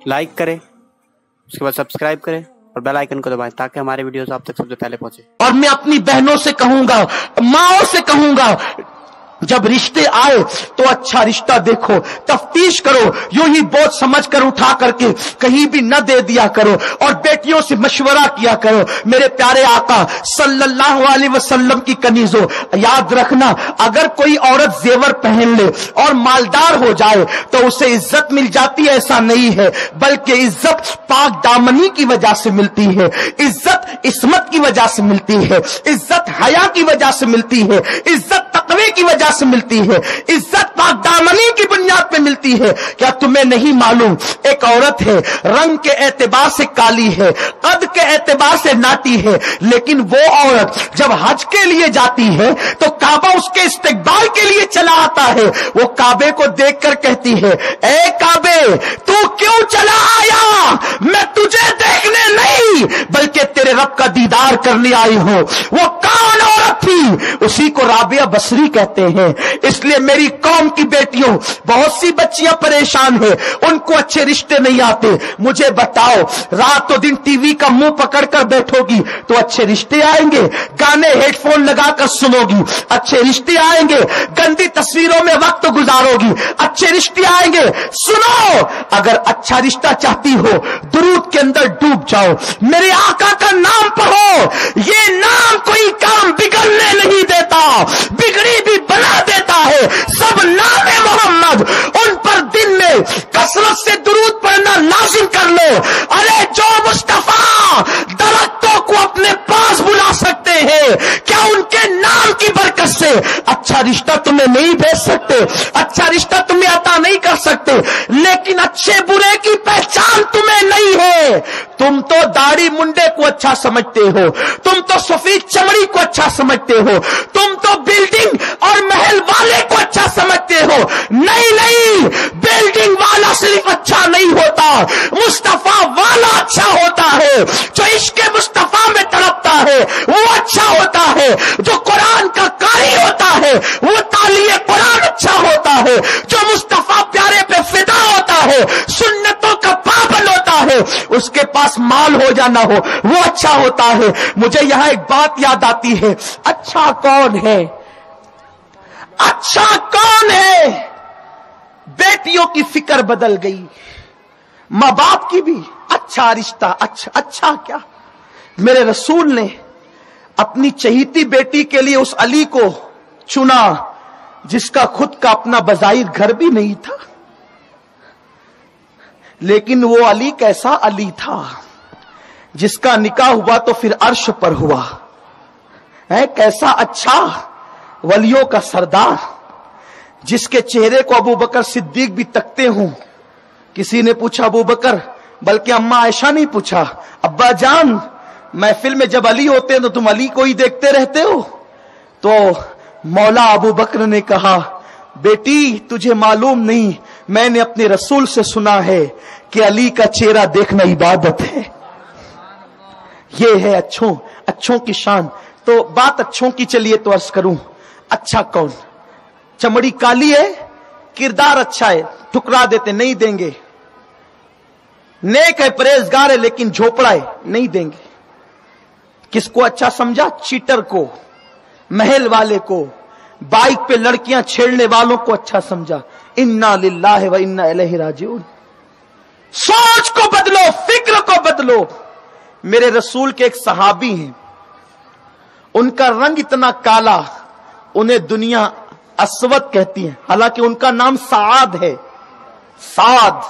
Like करें, उसके बाद सब्सक्राइब करें और बेल आइकन को दबाएं ताकि हमारे वीडियोस आप तक सबसे पहले पहुंचे। और मैं अपनी बहनों से कहूंगा, माओ से कहूंगा, जब रिश्ते आए तो अच्छा रिश्ता देखो, तफ्तीश करो, यूं ही बोझ समझ कर उठा करके कहीं भी न दे दिया करो। और बेटियों से मशवरा किया करो। मेरे प्यारे आका सल्लल्लाहु अलैहि वसल्लम की कनीजों, याद रखना, अगर कोई औरत जेवर पहन ले और मालदार हो जाए तो उसे इज्जत मिल जाती है, ऐसा नहीं है, बल्कि इज्जत पाक दामनी की वजह से मिलती है, इज्जत इस्मत की वजह से मिलती है, इज्जत हया की वजह से मिलती है, इज्जत तकवे की वजह से मिलती है, इज्जत पाक दामनी की बुनियाद पे मिलती है। क्या तुम्हें नहीं मालूम, एक औरत है, रंग के एतबार से काली है, कद के एतबार से नाटी है, लेकिन वो औरत जब हज के लिए जाती है तो काबा उसके इस्तेकबाल के लिए चला आता है। वो काबे को देखकर कहती है, ए काबे तू क्यों चला आया? मैं तुझे देखने नहीं बल्कि तेरे रब का दीदार करने आई हूं। वो कौन औरत थी? उसी को राबिया बसरी कहते हैं। इसलिए मेरी कौम की बेटियों, बहुत सी बच्चियां परेशान हैं, उनको अच्छे रिश्ते नहीं आते। मुझे बताओ, रातों दिन टीवी का मुंह पकड़कर बैठोगी तो अच्छे रिश्ते आएंगे? गाने हेडफोन लगाकर सुनोगी, अच्छे रिश्ते आएंगे? गंदी तस्वीरों में वक्त गुजारोगी, अच्छे रिश्ते आएंगे? सुनो, अगर अच्छा रिश्ता चाहती हो, दुरूद के अंदर डूब जाओ, मेरे आका का नाम पढ़ो। ये नाम कोई काम बिगड़ने नहीं देता, बिगड़ी भी बना देता है। सब नामे मोहम्मद, उन पर दिन में कसरत से दुरूद पढ़ना लाजिम कर लो। अरे जो मुस्तफा दरख्तों को अपने पास बुला सकते हैं, क्या उनके नाम की बरकत से अच्छा रिश्ता तुम्हें नहीं भेज सकते? अच्छा रिश्ता तुम्हें अता नहीं कर सकते? लेकिन अच्छे बुरे की पहचान तुम्हें नहीं है। तुम तो दाढ़ी मुंडे को अच्छा समझते हो, तुम तो सफेद चमड़ी को अच्छा समझते हो, तुम तो बिल्डिंग और महल वाले को अच्छा समझते हो। नहीं नहीं, बिल्डिंग वाला सिर्फ अच्छा नहीं होता, मुस्तफा वाला अच्छा होता है। जो इश्क मुस्तफा में तड़पता है वो अच्छा होता है। जो कुरान का कारी होता है वो तालिए कुरान अच्छा होता है। जो मुस्तफा प्यारे पे फिदा होता है, सुन्नतों का पाबंद होता है, उसके पास माल हो जाना हो वो अच्छा होता है। मुझे यहां एक बात याद आती है, अच्छा कौन है? अच्छा कौन है? बेटियों की फिक्र बदल गई, मां बाप की भी। अच्छा रिश्ता, अच्छा क्या? मेरे रसूल ने अपनी चहीती बेटी के लिए उस अली को चुना जिसका खुद का अपना बज़ाहिर घर भी नहीं था, लेकिन वो अली कैसा अली था जिसका निकाह हुआ तो फिर अर्श पर हुआ है। कैसा अच्छा वलियों का सरदार, जिसके चेहरे को अबू बकर सिद्दीक भी तकते हों। किसी ने पूछा अबू बकर, बल्कि अम्मा आयशा नहीं पूछा, अब्बा जान महफिल में जब अली होते हैं तो तुम अली को ही देखते रहते हो? तो मौला अबू बकर ने कहा, बेटी तुझे मालूम नहीं, मैंने अपने रसूल से सुना है कि अली का चेहरा देखना इबादत है। ये है अच्छों की शान। तो बात अच्छों की चलिए तो अर्ज करूं, अच्छा कौन? चमड़ी काली है, किरदार अच्छा है, ठुकरा देते, नहीं देंगे। नेक है, परहेजगार है, लेकिन झोपड़ा है, नहीं देंगे। किसको अच्छा समझा? चीटर को, महल वाले को, बाइक पे लड़कियां छेड़ने वालों को अच्छा समझा। इन्ना लिल्लाहि व इन्ना इलैहि राजिऊन। सोच को बदलो, फिक्र को बदलो। मेरे रसूल के एक सहाबी हैं, उनका रंग इतना काला, उन्हें दुनिया अस्वद कहती है, हालांकि उनका नाम साद है, साद,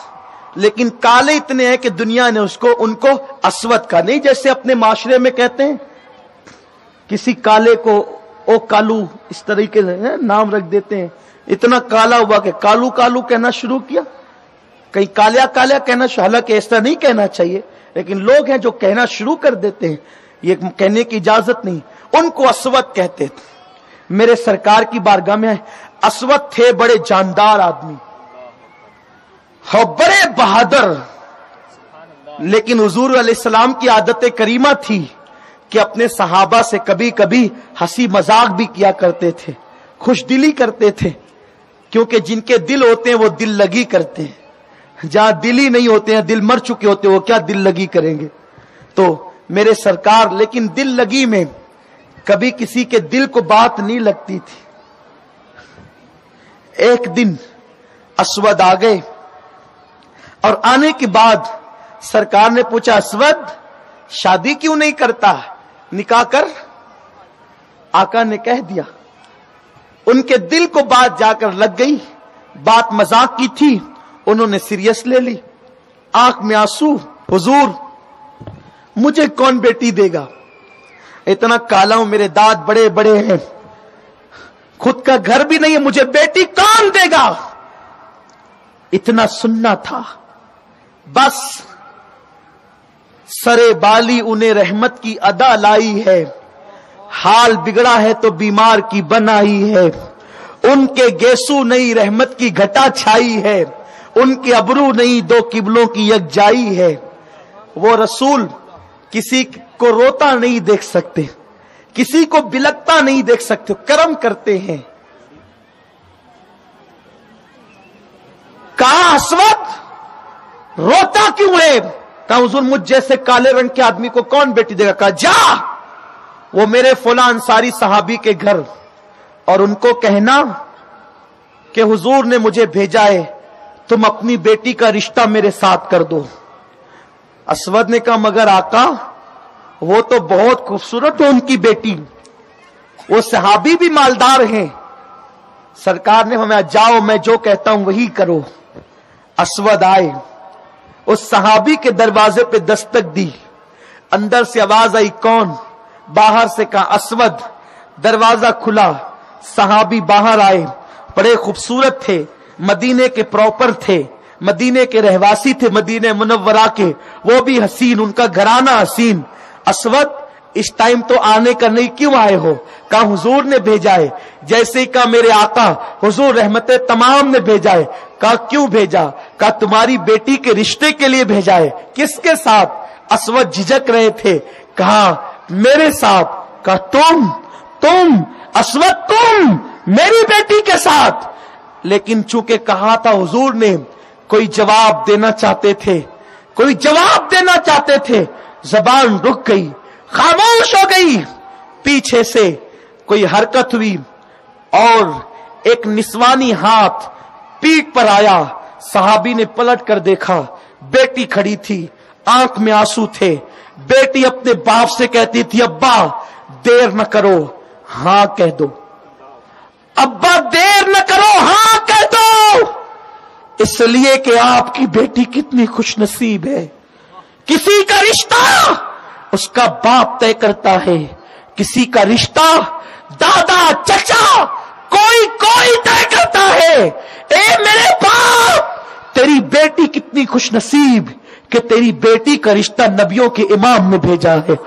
लेकिन काले इतने हैं कि दुनिया ने उनको अस्वद का नहीं, जैसे अपने माशरे में कहते हैं किसी काले को ओ कालू, इस तरीके से नाम रख देते हैं। इतना काला हुआ कि कालू कालू कहना शुरू किया, कहीं कालिया कालिया कहना, हालांकि ऐसा नहीं कहना चाहिए, लेकिन लोग हैं जो कहना शुरू कर देते हैं, ये कहने की इजाजत नहीं। उनको अस्वद कहते थे। मेरे सरकार की बारगाह में अस्वद थे, बड़े जानदार आदमी, हो बड़े बहादुर, लेकिन हुजूर अलैहिस्सलाम की आदत करीमा थी कि अपने सहाबा से कभी कभी हंसी मजाक भी किया करते थे, खुशदिली करते थे, क्योंकि जिनके दिल होते हैं वो दिल लगी करते हैं। जहां दिल ही नहीं होते हैं, दिल मर चुके होते, वो क्या दिल लगी करेंगे। तो मेरे सरकार, लेकिन दिल लगी में कभी किसी के दिल को बात नहीं लगती थी। एक दिन असवद आ गए और आने के बाद सरकार ने पूछा, असवद शादी क्यों नहीं करता, निकाह कर। आका ने कह दिया। उनके दिल को बात जाकर लग गई, बात मजाक की थी, उन्होंने सीरियस ले ली। आंख में आंसू, हुजूर मुझे कौन बेटी देगा, इतना काला हूं, मेरे दांत बड़े बड़े हैं, खुद का घर भी नहीं है, मुझे बेटी कौन देगा। इतना सुनना था। बस सरे बाली उन्हें रहमत की अदा लाई है, हाल बिगड़ा है तो बीमार की बनाई है। उनके गेसू नहीं रहमत की घटा छाई है, उनके अबरू नहीं दो किबलों की यकजाई है। वो रसूल किसी को रोता नहीं देख सकते, किसी को बिलकता नहीं देख सकते, करम करते हैं। कहा, असवद रोता क्यों है। कहा, हुजूर मुझ जैसे काले रंग के आदमी को कौन बेटी देगा। कहा, जा वो मेरे फुला अंसारी सहाबी के घर और उनको कहना कि हुजूर ने मुझे भेजा है, तुम अपनी बेटी का रिश्ता मेरे साथ कर दो। असवद ने कहा, मगर आका वो तो बहुत खूबसूरत है उनकी बेटी, वो सहाबी भी मालदार हैं। सरकार ने हमें, जाओ मैं जो कहता हूं वही करो। असवद आए, उस सहाबी के दरवाजे पे दस्तक दी, अंदर से आवाज आई, कौन। बाहर से कहा, असवद। दरवाजा खुला, सहाबी बाहर आए, बड़े खूबसूरत थे, मदीने के प्रॉपर थे, मदीने के रहवासी थे, मदीने मुनव्वरा के, वो भी हसीन, उनका घराना हसीन। असवद इस टाइम तो आने का नहीं, क्यों आए हो। कहा, हुजूर ने भेजा है। जैसे ही कहा, मेरे आका हुजूर रहमते तमाम ने भेजा है। कहा, क्यों भेजा। कहा, तुम्हारी बेटी के रिश्ते के लिए भेजा है। किसके साथ। असवद झिझक रहे थे। कहा, मेरे साथ। कहा, तुम असवद, तुम मेरी बेटी के साथ। लेकिन चूंकि कहा था हुजूर ने, कोई जवाब देना चाहते थे, कोई जवाब देना चाहते थे, जबान रुक गई, खामोश हो गई। पीछे से कोई हरकत हुई और एक निस्वानी हाथ पीठ पर आया। सहाबी ने पलट कर देखा, बेटी खड़ी थी, आंख में आंसू थे। बेटी अपने बाप से कहती थी, अब्बा देर न करो, हां कह दो। अब्बा देर न करो, हां कह दो। इसलिए कि आपकी बेटी कितनी खुशनसीब है। किसी का रिश्ता उसका बाप तय करता है, किसी का रिश्ता दादा चचा कोई कोई तय करता है। ए मेरे बाप, तेरी बेटी कितनी खुशनसीब कि तेरी बेटी का रिश्ता नबियों के इमाम ने भेजा है,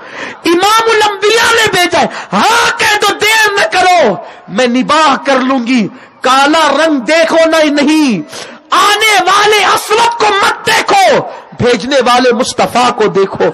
इमामुल अंबिया ने भेजा है। हाँ कह दो, देर न करो, मैं निबाह कर लूंगी। काला रंग देखो नहीं, आने वाले असवद को मत देखो, भेजने वाले मुस्तफा को देखो।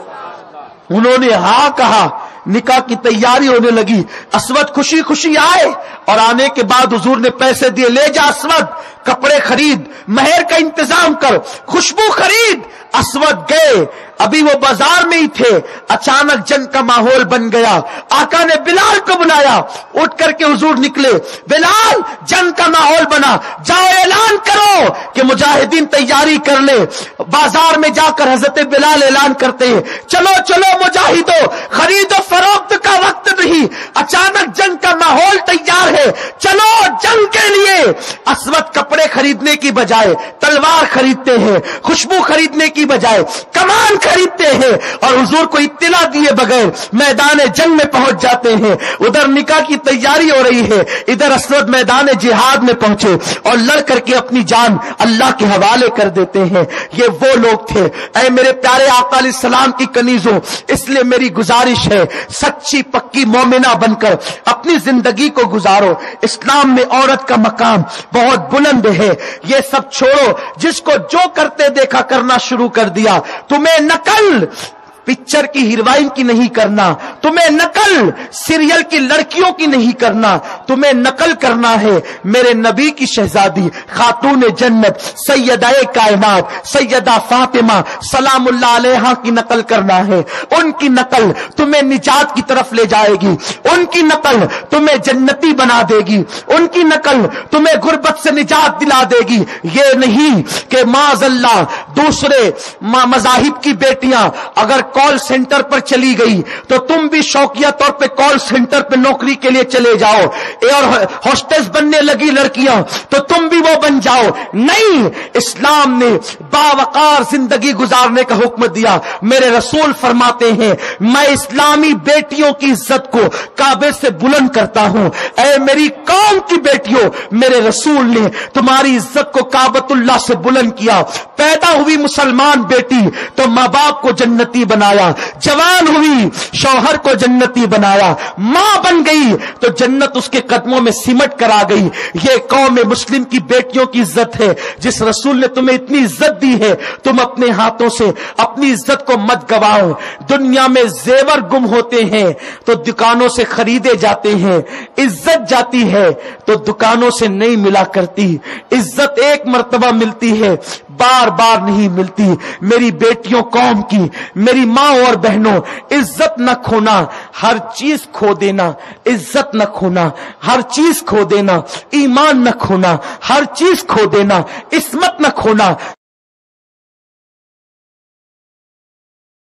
उन्होंने हाँ कहा, निकाह की तैयारी होने लगी। असवद खुशी खुशी आए और आने के बाद हुजूर ने पैसे दिए, ले जा असवद, कपड़े खरीद, महर का इंतजाम कर, खुशबू खरीद। असवद गए, अभी वो बाजार में ही थे, अचानक जंग का माहौल बन गया। आका ने बिलाल को बुलाया, उठ करके हुजूर निकले। बिलाल, जंग का माहौल बना, जाओ ऐलान करो कि मुजाहिदीन तैयारी कर ले। बाजार में जाकर हजरत बिलाल ऐलान करते हैं, चलो चलो मुजाहिदो, खरीदो फरोख्त का वक्त नहीं, अचानक जंग का माहौल तैयार है, चलो जंग के लिए। असवद कपड़े खरीदने की बजाय तलवार खरीदते हैं, खुशबू खरीदने की बजाय कमान खरीदते हैं और हुजूर को इत्तला दिए बगैर मैदान जंग में पहुंच जाते हैं। उधर निकाह की तैयारी हो रही है, इधर असवद मैदान जिहाद में पहुंचे और लड़ करके अपनी जान अल्लाह के हवाले कर देते हैं। ये वो लोग थे। ऐ मेरे प्यारे आका अलैहिस्सलाम की कनीजों, इसलिए मेरी गुजारिश है, सच्ची पक्की मोमिना बनकर अपनी जिंदगी को गुजारो। इस्लाम में औरत का मकाम बहुत बुलंद है। ये सब छोड़ो, जिसको जो करते देखा करना शुरू कर दिया। तुम्हें नकल पिक्चर की हीरोइन की नहीं करना, तुम्हें नकल सीरियल की लड़कियों की नहीं करना, तुम्हें नकल करना है मेरे नबी की शहजादी खातून जन्नत सैयदाए कायनात सैयदा फातिमा सलामुल्लाह अलैहा की नकल करना है। उनकी नकल तुम्हें निजात की तरफ ले जाएगी, उनकी नकल तुम्हें जन्नती बना देगी, उनकी नकल तुम्हें गुर्बत से निजात दिला देगी। ये नहीं कि माज़अल्लाह दूसरे मज़ाहिब की बेटियां अगर कॉल सेंटर पर चली गई तो तुम भी शौकिया तौर पे कॉल सेंटर पे नौकरी के लिए चले जाओ, और होस्टेस बनने लगी लड़कियां तो तुम भी वो बन जाओ। नहीं, इस्लाम ने बावकार जिंदगी गुजारने का हुक्म दिया। मेरे रसूल फरमाते हैं मैं इस्लामी बेटियों की इज्जत को काबे से बुलंद करता हूं। ऐ मेरी कौम की बेटियों, मेरे रसूल ने तुम्हारी इज्जत को काबतुल्लाह से बुलंद किया। पैदा हुई मुसलमान बेटी तो माँ बाप को जन्नती बनाया, जवान हुई शौहर को जन्नती बनाया, मां बन गई तो जन्नत उसके कदमों में सिमट कर आ गई। ये कौम मुस्लिम की बेटियों की इज्जत है। जिस रसूल ने तुम्हें इतनी इज्जत दी है, तुम अपने हाथों से अपनी इज्जत को मत गवाओ। दुनिया में जेवर गुम होते हैं तो दुकानों से खरीदे जाते हैं, इज्जत जाती है तो दुकानों से नहीं मिला करती। इज्जत एक मर्तबा मिलती है, बार बार नहीं मिलती। मेरी बेटियों कौम की, मेरी माँ और बहनों, इज्जत न खोना, हर चीज खो देना। इज्जत न खोना, हर चीज खो देना। ईमान न खोना, हर चीज खो देना। इस्मत न खोना।